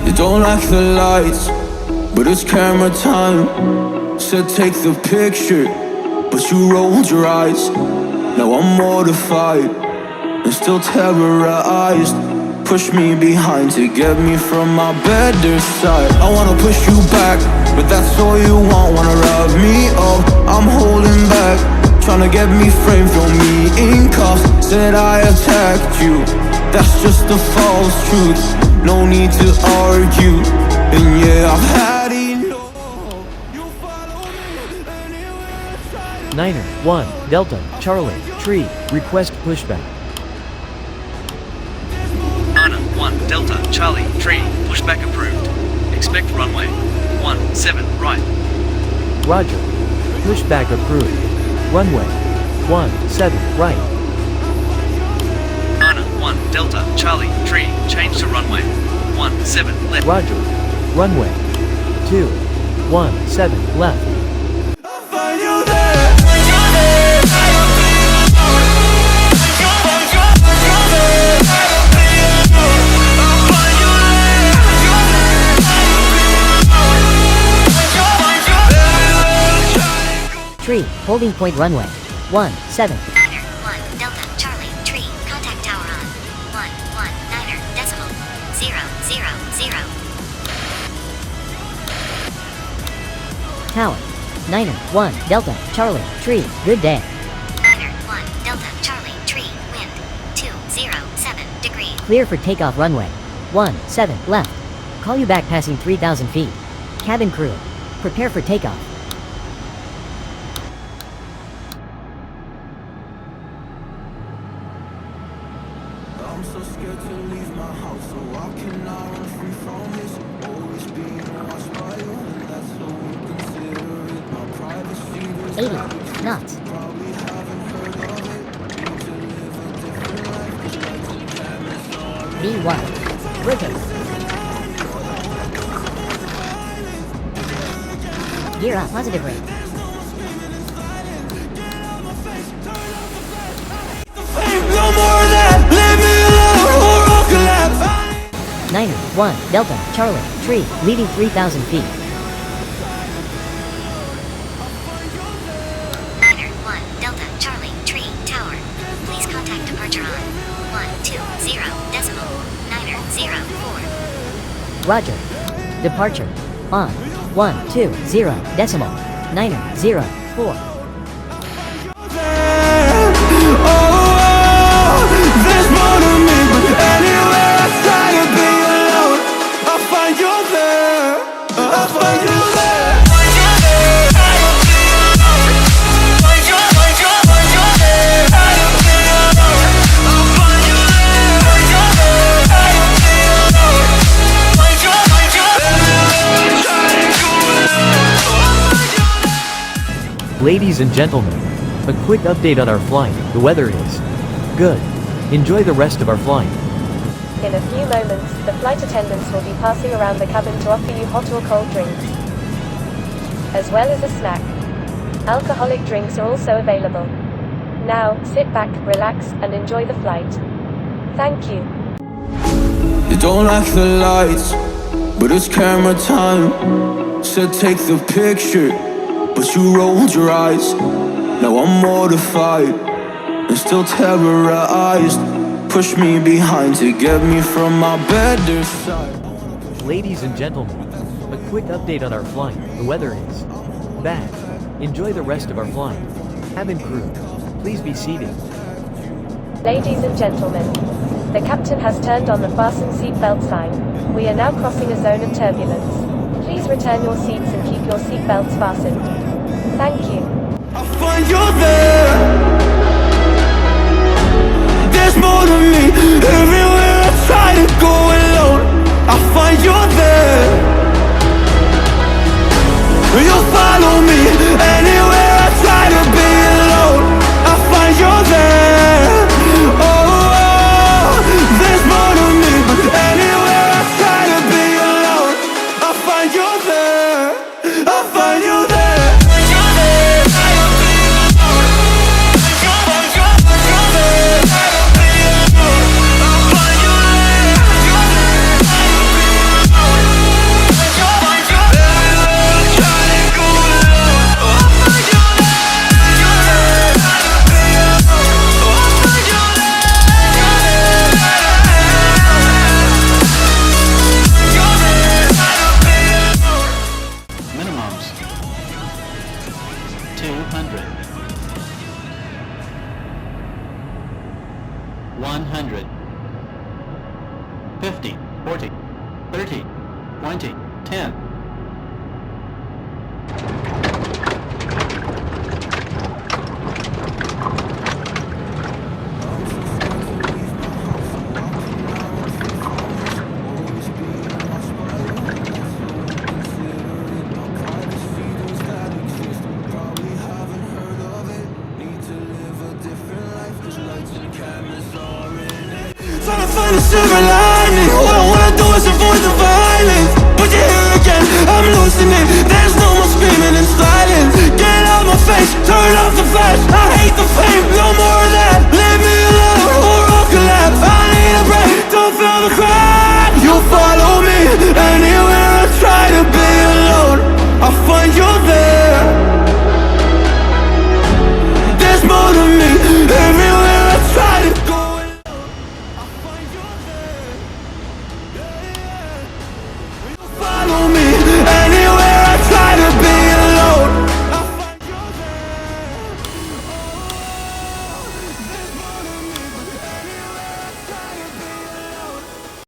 You don't like the lights, but it's camera time. Said take the picture, but you rolled your eyes. Now I'm mortified and still terrorized. Push me behind to get me from my better side. I wanna push you back, but that's all you want. Wanna rub me up, I'm holding back. Tryna get me framed, throw me in cuffs. Said I attacked you, that's just a false truth. No need to argue, and yeah, I've had enough. You follow me anywhere. Niner 1 Delta Charlie Tree request pushback. Niner 1 Delta Charlie Tree pushback approved. Expect runway 17 right. Roger. Pushback approved. Runway 17 right. Niner 1 Delta Charlie Tree change to runway 17 left. Roger. Runway 217 left. I'll find you there. Tree, holding point runway 17. Niner 1 Delta Charlie Tree contact tower on 119 decimal 000. Tower. Niner 1 Delta Charlie Tree, good day. Niner 1 Delta Charlie Tree wind 207 degrees. Clear for takeoff runway 17 left. Call you back passing 3,000 feet. Cabin crew, prepare for takeoff. I'm so scared to leave my house, so I cannot run free from this. Always being watched by you, and that's so we consider it. My privacy was 80 knots. probably haven't heard of it. Need to live a different life, 'cause life's a madness. V1. Rotate. Gear up, positive rate. No more of that, leave me alone or I'll collapse. Niner 1 Delta Charlie Tree, leading 3,000 feet. Niner 1 Delta Charlie Tree tower. Please contact departure on 120 decimal 904. Roger. Departure on 120 decimal 904. There's more to me, but anywhere I try to be alone, I find you there. I find you there. Ladies and gentlemen, a quick update on our flight. The weather is good. Enjoy the rest of our flight. In a few moments, the flight attendants will be passing around the cabin to offer you hot or cold drinks, as well as a snack. Alcoholic drinks are also available. Now, sit back, relax, and enjoy the flight. Thank you. You don't like the lights, but it's camera time. Said take the picture, but you rolled your eyes. Now I'm mortified and still terrorized. Push me behind to get me from my better side. Ladies and gentlemen, a quick update on our flight. The weather is bad. Enjoy the rest of our flight. Cabin crew, please be seated. Ladies and gentlemen, the captain has turned on the fasten seatbelt sign. We are now crossing a zone of turbulence. Please return your seats and keep your seatbelts fastened. Thank you. I find you there. There's more to me. Everywhere I try to go alone, I find you there. You follow me anywhere I try to be alone, I find you there. Oh, there's more to me, but anywhere I try to be alone, I find you there. I find you there. 50, 40, 30, 20, 10.